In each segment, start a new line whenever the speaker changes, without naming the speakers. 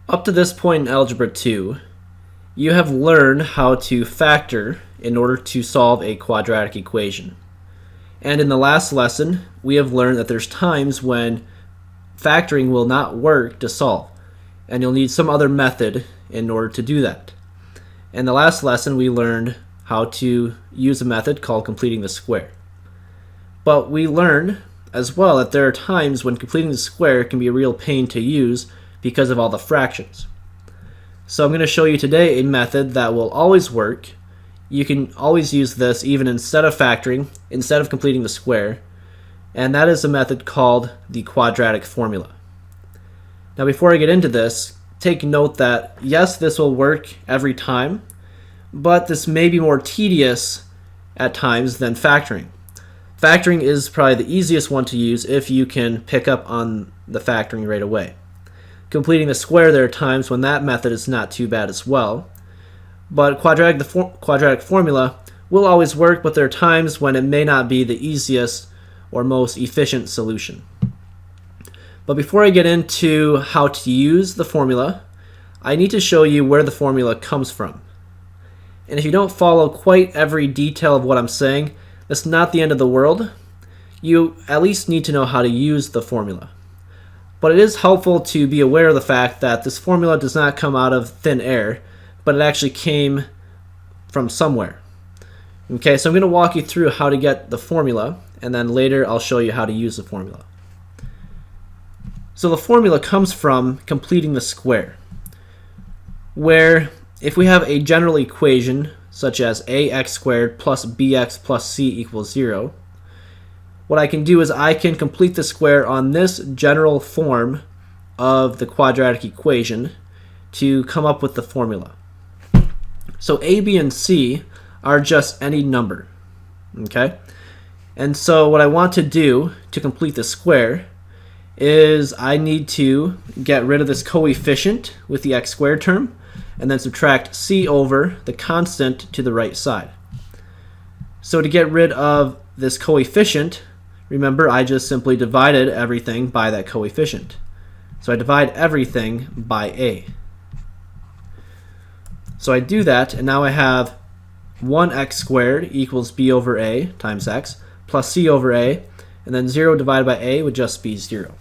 Up to this point in Algebra 2, you have learned how to factor in order to solve a quadratic equation. And in the last lesson, we have learned that there's times when factoring will not work to solve, and you'll need some other method in order to do that. In the last lesson, we learned how to use a method called completing the square. But we learned as well that there are times when completing the square can be a real pain to use because of all the fractions. So I'm going to show you today a method that will always work. You can always use this even instead of factoring, instead of completing the square, and that is a method called the quadratic formula. Now before I get into this, take note that yes, this will work every time, but this may be more tedious at times than factoring. Factoring is probably the easiest one to use if you can pick up on the factoring right away. Completing the square, there are times when that method is not too bad as well. But quadratic formula will always work, but there are times when it may not be the easiest or most efficient solution. But before I get into how to use the formula, I need to show you where the formula comes from. And if you don't follow quite every detail of what I'm saying, that's not the end of the world. You at least need to know how to use the formula. But it is helpful to be aware of the fact that this formula does not come out of thin air, but it actually came from somewhere. Okay, so I'm going to walk you through how to get the formula, and then later I'll show you how to use the formula. So the formula comes from completing the square, where if we have a general equation such as ax squared plus bx plus c equals 0, what I can do is I can complete the square on this general form of the quadratic equation to come up with the formula. So a, b, and c are just any number, okay? And so what I want to do to complete the square is I need to get rid of this coefficient with the x squared term and then subtract c over the constant to the right side. So to get rid of this coefficient, remember, I just simply divided everything by that coefficient. So I divide everything by a. So I do that, and now I have 1x squared equals b over a times x plus c over a, and then 0 divided by a would just be 0.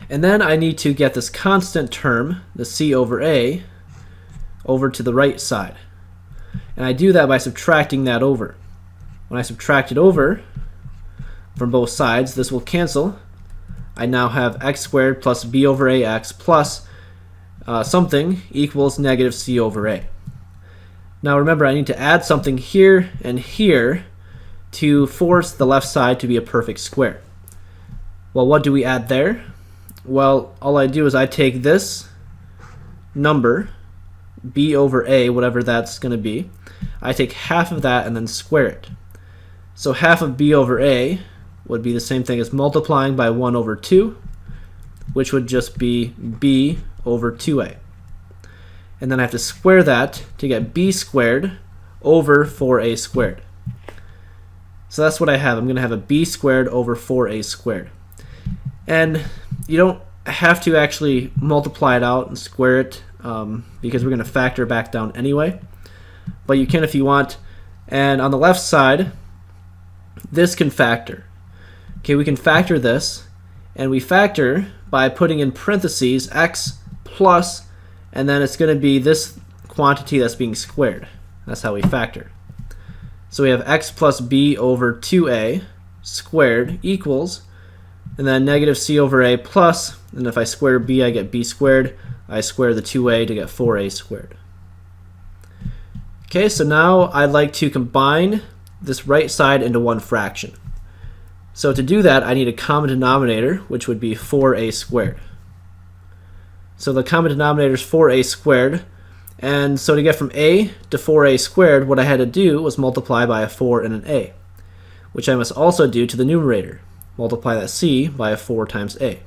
And then I need to get this constant term, the c over a, over to the right side. And I do that by subtracting that over. When I subtract it over from both sides, this will cancel. I now have x squared plus b over ax plus something equals negative c over a. Now remember, I need to add something here and here to force the left side to be a perfect square. Well, what do we add there? Well, all I do is I take this number, b over a, whatever that's going to be, I take half of that and then square it. So half of b over a would be the same thing as multiplying by 1 over 2, which would just be b over 2a. And then I have to square that to get b squared over 4a squared. So that's what I have. I'm going to have a b squared over 4a squared. And you don't have to actually multiply it out and square it because we're going to factor back down anyway. But you can if you want. And on the left side, this can factor. Okay, we can factor this, and we factor by putting in parentheses x plus, and then it's going to be this quantity that's being squared. That's how we factor. So we have x plus b over 2a squared equals, and then negative c over a plus, and if I square b, I get b squared. I square the 2a to get 4a squared. Okay, so now I'd like to combine this right side into one fraction. So to do that, I need a common denominator, which would be 4a squared. So the common denominator is 4a squared, and so to get from a to 4a squared, what I had to do was multiply by a 4 and an a, which I must also do to the numerator. Multiply that c by a 4 times a.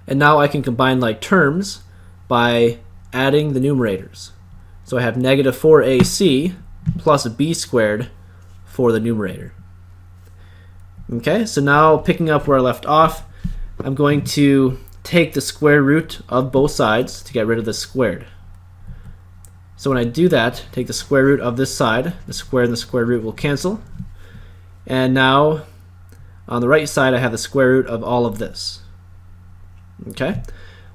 And now I can combine like terms by adding the numerators. So I have negative 4ac plus b squared for the numerator. Okay, so now picking up where I left off, I'm going to take the square root of both sides to get rid of the squared. So when I do that, take the square root of this side, the square and the square root will cancel. And now on the right side, I have the square root of all of this. Okay?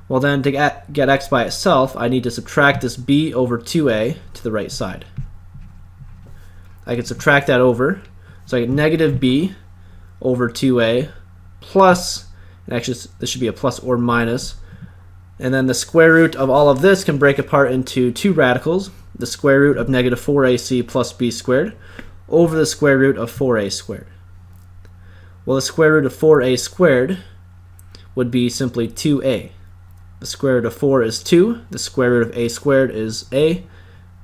Well then, to get x by itself, I need to subtract this b over 2a to the right side. I can subtract that over, so I get negative b over 2a plus, and actually this should be a plus or minus, and then the square root of all of this can break apart into two radicals, the square root of negative 4ac plus b squared over the square root of 4a squared. Well, the square root of 4a squared would be simply 2a. The square root of 4 is 2, the square root of a squared is a,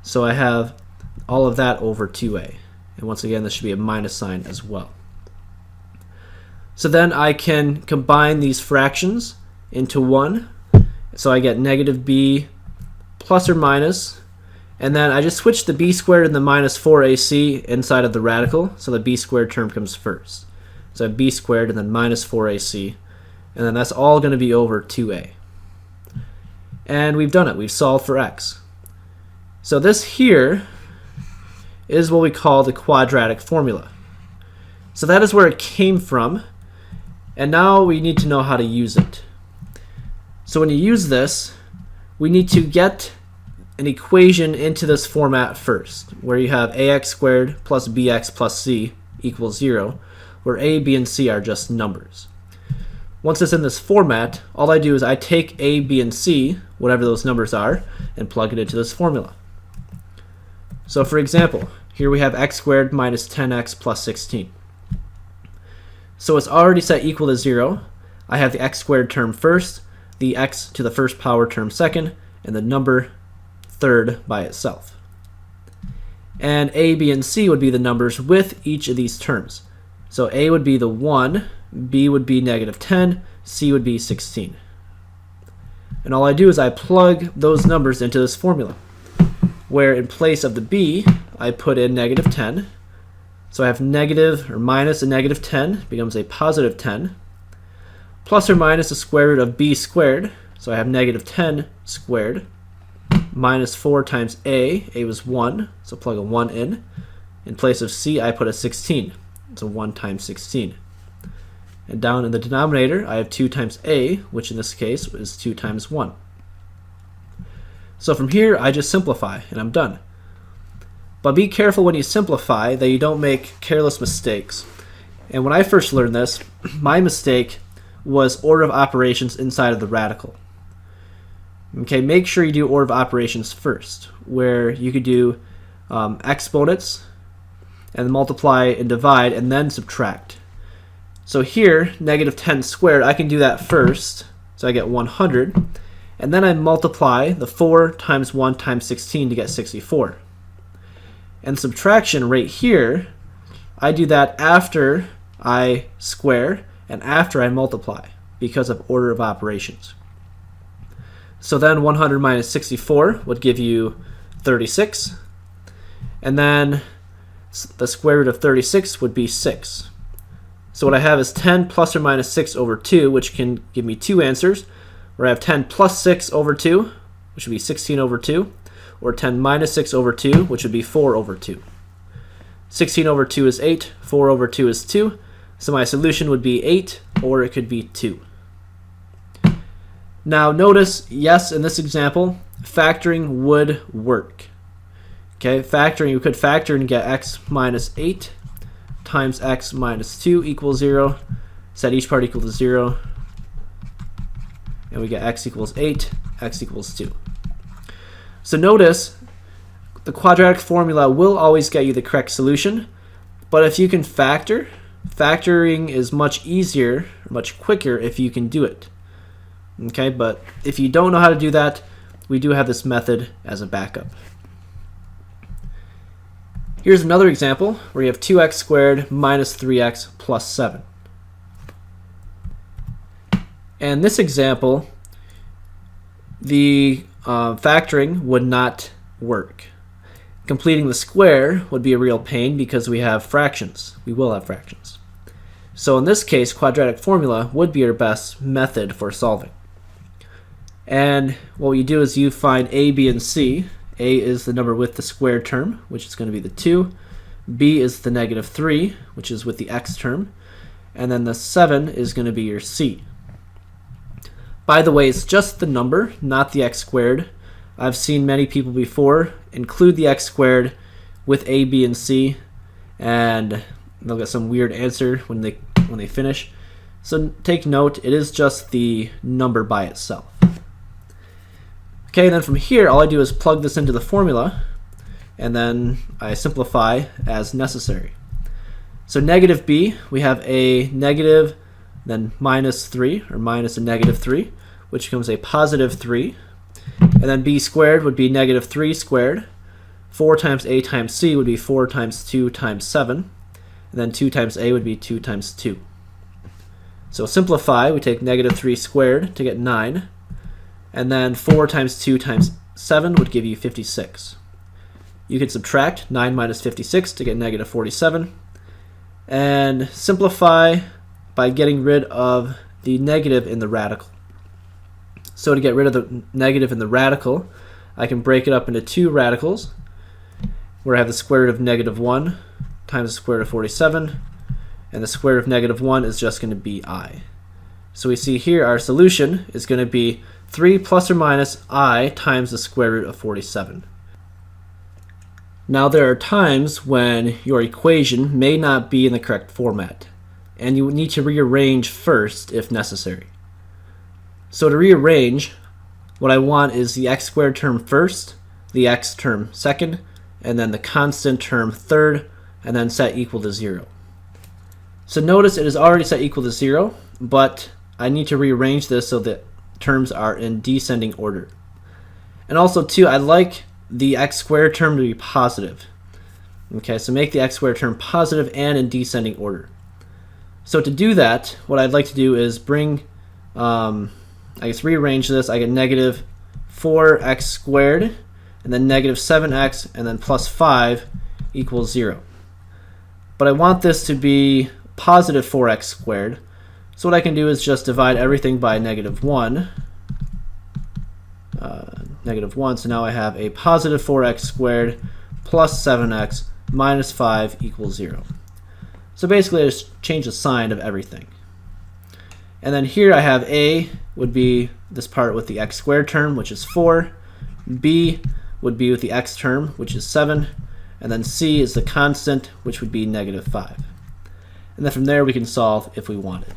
so I have all of that over 2a. And once again, this should be a minus sign as well. So then I can combine these fractions into one. So I get negative b plus or minus, and then I just switch the b squared and the minus 4ac inside of the radical, so the b squared term comes first. So I have b squared and then minus 4ac, and then that's all going to be over 2a. And we've done it. We've solved for x. So this here is what we call the quadratic formula. So that is where it came from, and now we need to know how to use it. So when you use this, we need to get an equation into this format first, where you have ax squared plus bx plus c equals 0, where a, b, and c are just numbers. Once it's in this format, all I do is I take a, b, and c, whatever those numbers are, and plug it into this formula. So for example, here we have x squared minus 10x plus 16. So it's already set equal to 0. I have the x squared term first, the x to the first power term second, and the number third by itself. And a, b, and c would be the numbers with each of these terms. So a would be the 1, b would be negative 10, c would be 16. And all I do is I plug those numbers into this formula, where in place of the b, I put in negative 10. So I have negative or minus a negative 10 becomes a positive 10, plus or minus the square root of b squared, so I have negative 10 squared, minus 4 times a was 1, so plug a 1 in. In place of c, I put a 16, so 1 times 16. And down in the denominator, I have 2 times a, which in this case is 2 times 1. So from here, I just simplify, and I'm done. But be careful when you simplify that you don't make careless mistakes. And when I first learned this, my mistake was order of operations inside of the radical. Okay, make sure you do order of operations first, where you could do exponents, and multiply and divide, and then subtract. So here, negative 10 squared, I can do that first, so I get 100, and then I multiply the 4 times 1 times 16 to get 64. And subtraction right here, I do that after I square and after I multiply because of order of operations. So then 100 minus 64 would give you 36, and then the square root of 36 would be 6. So what I have is 10 plus or minus 6 over 2, which can give me two answers, where I have 10 plus 6 over 2, which would be 16 over 2, or 10 minus 6 over 2, which would be 4 over 2. 16 over 2 is 8, 4 over 2 is 2, so my solution would be 8, or it could be 2. Now notice, yes, in this example, factoring would work. Okay, factoring, you could factor and get x minus 8 times x minus 2 equals 0, set each part equal to 0, and we get x equals 8, x equals 2. So notice, the quadratic formula will always get you the correct solution, but if you can factor, factoring is much easier, much quicker if you can do it. Okay, but if you don't know how to do that, we do have this method as a backup. Here's another example where you have 2x squared minus 3x plus 7. And this example, the factoring would not work. Completing the square would be a real pain because we have fractions. We will have fractions. So in this case, quadratic formula would be our best method for solving. And what you do is you find a, b, and c. A is the number with the squared term, which is going to be the 2. B is the negative 3, which is with the x term. And then the 7 is going to be your c. By the way, it's just the number, not the x squared. I've seen many people before include the x squared with a, b, and c, and they'll get some weird answer when they finish. So take note, it is just the number by itself. Okay, and then from here, all I do is plug this into the formula, and then I simplify as necessary. So negative b, we have a negative, then minus 3, or minus a negative 3, which becomes a positive 3. And then b squared would be negative 3 squared. 4 times a times c would be 4 times 2 times 7. And then 2 times a would be 2 times 2. So simplify, we take negative 3 squared to get 9. And then 4 times 2 times 7 would give you 56. You can subtract 9 minus 56 to get negative 47. And simplify by getting rid of the negative in the radical. So to get rid of the negative in the radical, I can break it up into 2 radicals, where I have the square root of negative 1 times the square root of 47, and the square root of negative 1 is just going to be I. So we see here our solution is going to be 3 plus or minus I times the square root of 47. Now there are times when your equation may not be in the correct format, and you need to rearrange first if necessary. So to rearrange, what I want is the x squared term first, the x term second, and then the constant term third, and then set equal to 0. So notice it is already set equal to 0, but I need to rearrange this so that terms are in descending order. And also too, I'd like the x squared term to be positive. Okay, so make the x squared term positive and in descending order. So to do that, what I'd like to do is rearrange this. I get negative 4x squared, and then negative 7x, and then plus 5 equals 0. But I want this to be positive 4x squared. So what I can do is just divide everything by negative 1. Negative 1, so now I have a positive 4x squared plus 7x minus 5 equals 0. So basically I just change the sign of everything. And then here I have a would be this part with the x squared term, which is 4. B would be with the x term, which is 7. And then c is the constant, which would be negative 5. And then from there we can solve if we wanted.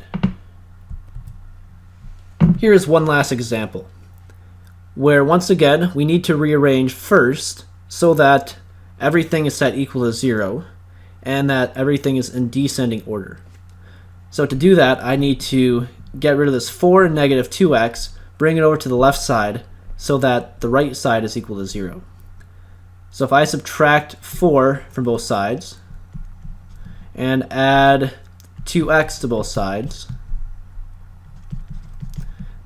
Here is one last example, where once again we need to rearrange first so that everything is set equal to 0 and that everything is in descending order. So to do that, I need to get rid of this 4 and negative 2x, bring it over to the left side so that the right side is equal to 0. So if I subtract 4 from both sides and add 2x to both sides,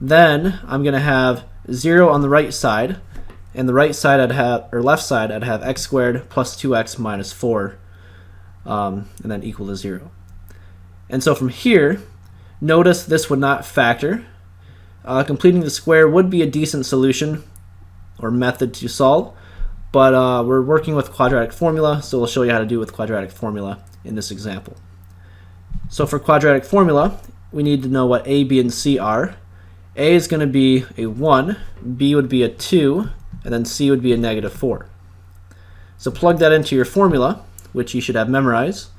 then I'm going to have 0 on the right side, and the right side I'd have, or left side I'd have x squared plus 2x minus 4, and then equal to 0. And so from here, notice this would not factor. Completing the square would be a decent solution or method to solve, but we're working with quadratic formula, so we'll show you how to do it with quadratic formula in this example. So for quadratic formula, we need to know what a, b, and c are. A is going to be a 1, b would be a 2, and then c would be a negative 4. So plug that into your formula, which you should have memorized,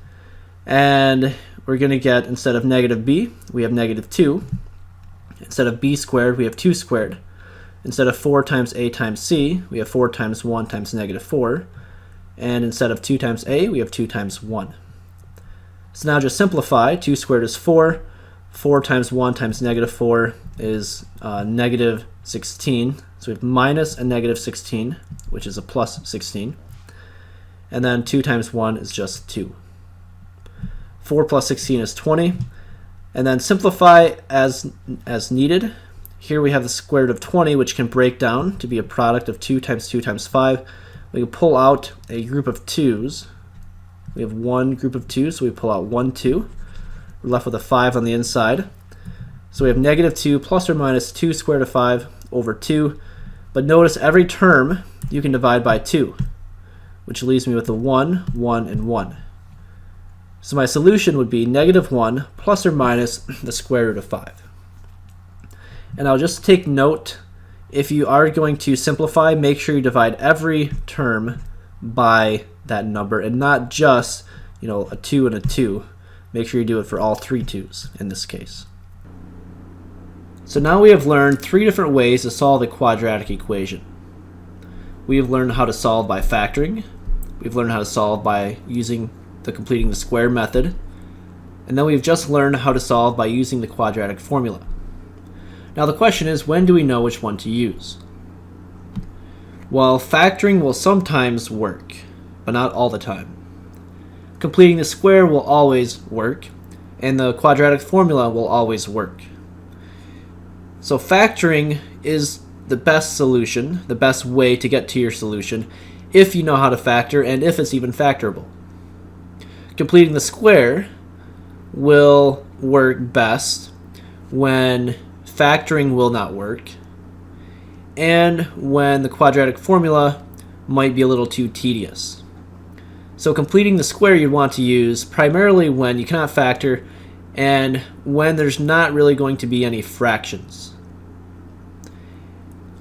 and we're going to get, instead of negative b, we have negative 2. Instead of b squared, we have 2 squared. Instead of 4 times a times c, we have 4 times 1 times negative 4. And instead of 2 times a, we have 2 times 1. So now just simplify. 2 squared is 4. 4 times 1 times negative 4 is negative 16. So we have minus a negative 16, which is a plus 16. And then 2 times 1 is just 2. 4 plus 16 is 20. And then simplify as needed. Here we have the square root of 20, which can break down to be a product of 2 times 2 times 5. We can pull out a group of 2's. We have one group of 2's, so we pull out 1, 2. We're left with a 5 on the inside. So we have negative 2 plus or minus 2 square root of 5 over 2. But notice every term you can divide by 2, which leaves me with a 1, 1, and 1. So my solution would be negative 1 plus or minus the square root of 5. And I'll just take note, if you are going to simplify, make sure you divide every term by that number and not just, a 2 and a 2. Make sure you do it for all 3 2's in this case. So now we have learned 3 different ways to solve a quadratic equation. We have learned how to solve by factoring. We've learned how to solve by using the completing the square method. And then we've just learned how to solve by using the quadratic formula. Now the question is, when do we know which one to use? Well, factoring will sometimes work, but not all the time. Completing the square will always work, and the quadratic formula will always work. So factoring is the best solution, the best way to get to your solution, if you know how to factor and if it's even factorable. Completing the square will work best when factoring will not work, and when the quadratic formula might be a little too tedious. So completing the square you'd want to use primarily when you cannot factor and when there's not really going to be any fractions.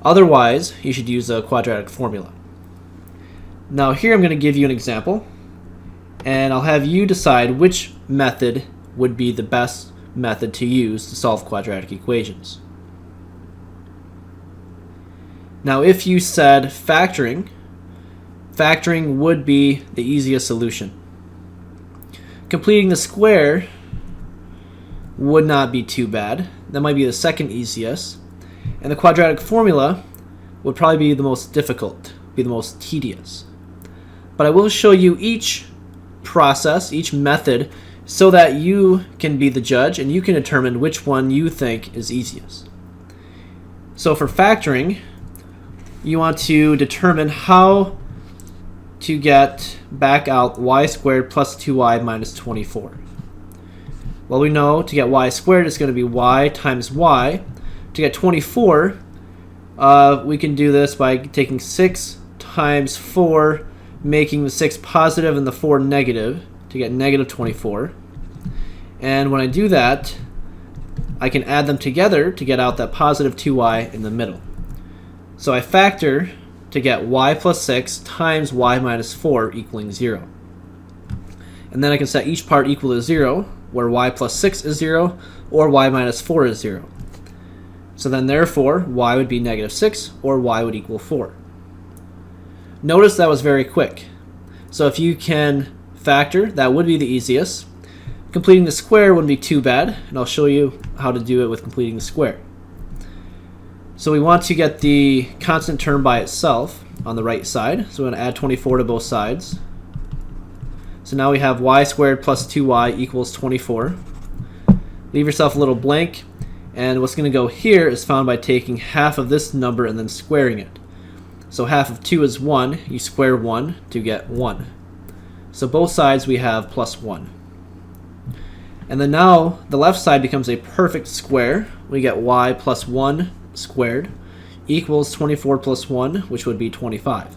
Otherwise, you should use a quadratic formula. Now here I'm going to give you an example, and I'll have you decide which method would be the best method to use to solve quadratic equations. Now if you said factoring would be the easiest solution. Completing the square would not be too bad. That might be the second easiest. And the quadratic formula would probably be the most difficult, be the most tedious. But I will show you each process, each method, so that you can be the judge and you can determine which one you think is easiest. So for factoring, you want to determine how to get back out y squared plus 2y minus 24. Well, we know to get y squared is going to be y times y. To get 24, we can do this by taking 6 times 4, making the 6 positive and the 4 negative to get negative 24. And when I do that, I can add them together to get out that positive 2y in the middle. So I factor to get y plus 6 times y minus 4 equaling 0. And then I can set each part equal to 0, where y plus 6 is 0, or y minus 4 is 0. So then therefore, y would be negative 6, or y would equal 4. Notice that was very quick. So if you can factor, that would be the easiest. Completing the square wouldn't be too bad, and I'll show you how to do it with completing the square. So we want to get the constant term by itself on the right side. So we're going to add 24 to both sides. So now we have y squared plus 2y equals 24. Leave yourself a little blank, and what's going to go here is found by taking half of this number and then squaring it. So half of 2 is 1. You square 1 to get 1. So both sides we have plus 1. And then now the left side becomes a perfect square. We get y plus 1 squared equals 24 plus 1, which would be 25.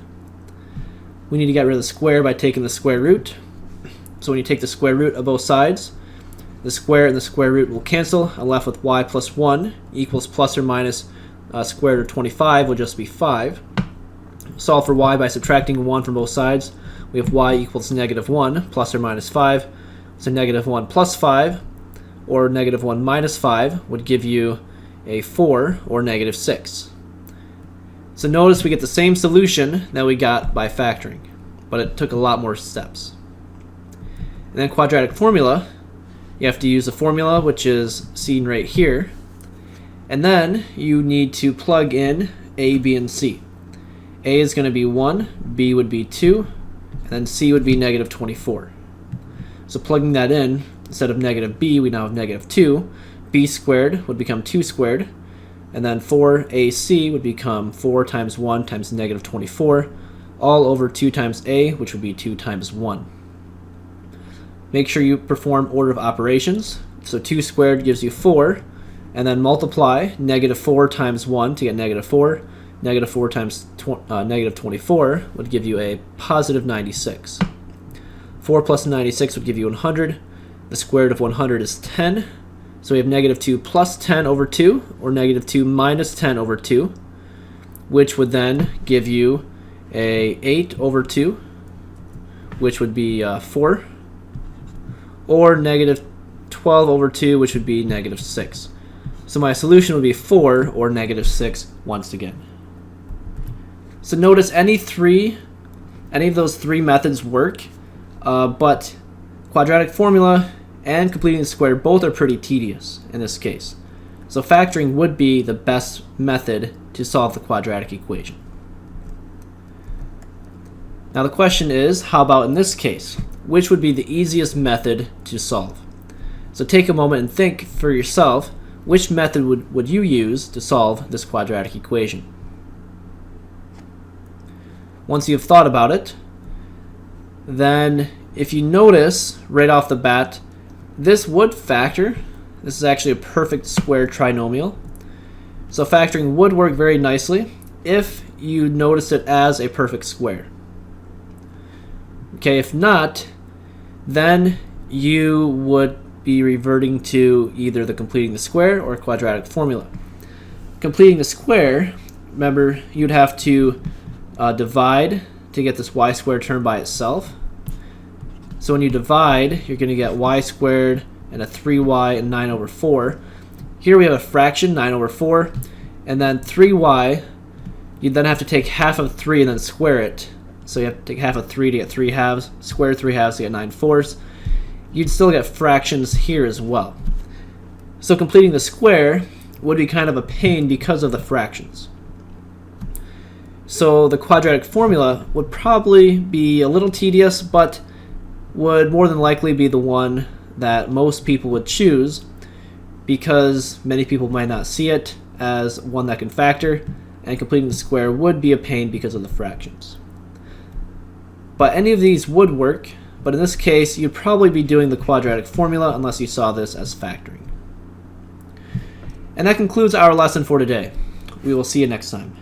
We need to get rid of the square by taking the square root. So when you take the square root of both sides, the square and the square root will cancel. I'm left with y plus 1 equals plus or minus square root of 25 will just be 5. Solve for y by subtracting 1 from both sides. We have y equals negative 1 plus or minus 5. So negative 1 plus 5 or negative 1 minus 5 would give you a 4 or negative 6. So notice we get the same solution that we got by factoring, but it took a lot more steps. And then quadratic formula, you have to use a formula which is seen right here. And then you need to plug in a, b, and c. A is going to be 1, b would be 2, and then c would be negative 24. So plugging that in, instead of negative b, we now have negative 2. B squared would become 2 squared, and then 4ac would become 4 times 1 times negative 24, all over 2 times a, which would be 2 times 1. Make sure you perform order of operations. So 2 squared gives you 4, and then multiply negative 4 times 1 to get negative 4. Negative 4 times negative 24 would give you a positive 96. 4 plus 96 would give you 100. The square root of 100 is 10. So we have negative 2 plus 10 over 2, or negative 2 minus 10 over 2, which would then give you a 8 over 2, which would be 4, or negative 12 over 2, which would be negative 6. So my solution would be 4, or negative 6, once again. So notice any of those three methods work, but quadratic formula and completing the square both are pretty tedious in this case. So factoring would be the best method to solve the quadratic equation. Now the question is, how about in this case? Which would be the easiest method to solve? So take a moment and think for yourself, which method would you use to solve this quadratic equation? Once you've thought about it, then if you notice right off the bat, this would factor. This is actually a perfect square trinomial. So factoring would work very nicely if you notice it as a perfect square. Okay, if not, then you would be reverting to either the completing the square or quadratic formula. Completing the square, remember, you'd have to divide to get this y squared term by itself. So when you divide, you're going to get y squared and a 3y and 9 over 4. Here we have a fraction, 9 over 4, and then 3y, you then have to take half of 3 and then square it. So you have to take half of 3 to get 3 halves, square 3 halves to get 9 fourths. You'd still get fractions here as well. So completing the square would be kind of a pain because of the fractions. So the quadratic formula would probably be a little tedious, but would more than likely be the one that most people would choose, because many people might not see it as one that can factor, and completing the square would be a pain because of the fractions. But any of these would work, but in this case you'd probably be doing the quadratic formula unless you saw this as factoring. And that concludes our lesson for today. We will see you next time.